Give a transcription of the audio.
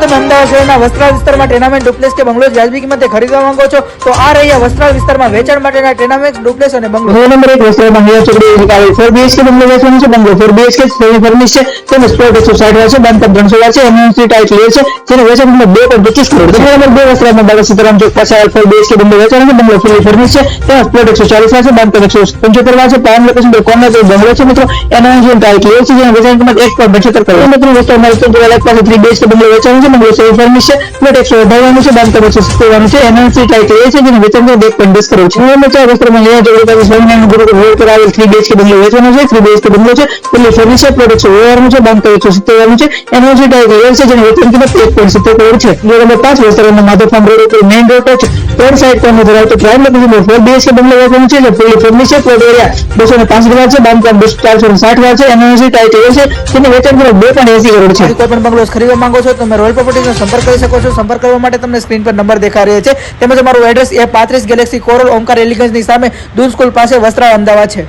તમે અમદાવાદ શહેરના વસ્ત્રાલ વિસ્તારમાં ટેનામેન્ટ ડુપ્લેક્સ કે બંગલો વ્યાજબી કિંમતે ખરીદવા માંગો છો તો આ રહ્યા વસ્ત્રાલ વિસ્તારમાં વેચાણ માટેના ટેનામેન્ટ ડુપ્લેક્સ અને બંગલો. નંબર 1 વસ્ત્રાલમાં હીરા ચોકડી આવેલ 4 BHK બંગલો વેચવાનો છે. બંગલો 4 BHK સેમી ફર્નિશ છે. તેનો સ્પોટ 160 વાર છે. બાંધકામ 300 વાર છે. એમએનસી ટાઈપ ક્લિયર છે. જેનો વેચાણ કિંમત 2.25 કરોડ. નંબર 2 વસ્ત્રાલમાં બાબા સીતારામ ચોક પાસે આવેલ 4 BHK બંગલો વેચવાનો છે. બંગલો ફૂલી ફર્નિશ છે. તેનો સ્પોટ 140 વાર છે. બાંધકામ 175 વાર છે. પ્રાઇમ લોકેશન પર કોર્નર પર બંગલો છે મિત્રો. એમએનસી ટાઈપ ક્લિયર છે. જેનો વેચાણ કિંમત 1.75 કરોડ. મિત્રો વસ્ત્રાલમાં પાસે 3 BHK બંગલો વેચવાનો છે. બંગલો સેમી ફર્નિશ છે. પ્લોટ 158 છે. બાંધકામ 170 છે. એમએનસી ટાઈપ ક્લિયર છે. જેનો વેચાણ કિંમત 1.10 કરોડ છે. નંબર 4 વસ્ત્રાલમાં હીરા ચોકડી પાસે સ્વામિનારાયણ ગુરુકુળ રોડ પર આવેલ 3 BHK બંગલો વેચવાનો છે. 3 BHK બંગલો છે. ફૂલી ફર્નિશ છે. પ્લોટ 190 છે. બાંધકામ 170 છે. એમએનસી ટાઈપ ક્લિયર છે. જેનો વેચાણ કિંમત 1.70 કરોડ છે. નંબર 5 વસ્ત્રાલમાં માધવ ફાર્મ રોડ ઉપર મેઇન રોડ પર 3 સાઇડ કોર્નર ધરાવતો પ્રાઇમ લોકેશન પર 4 BHK બંગલો વેચવાનો છે. જે ફૂલી ફર્નિશ છે. પ્લોટ એરિયા 265 વાર છે. બાંધકામ 460 વાર છે. એમએનસી ટાઈપ ક્લિયર છે. તેનો વેચાણ કિંમત 2.80 કરોડ છે. કોઈ પણ બંગલો ખરીદવા માંગો છો તો તમે રોયલ પ્રોપર્ટીનો સંપર્ક કરી શકો છો. સંપર્ક કરવા માટે તમને સ્ક્રીન પર નંબર દેખાઈ રહ્યો છે. તેમજ અમારું address A35 Galaxy Coral Omkar એલિગન્સની સામે દૂન સ્કૂલ પાસે વસ્ત્રાલ અમદાવાદ છે.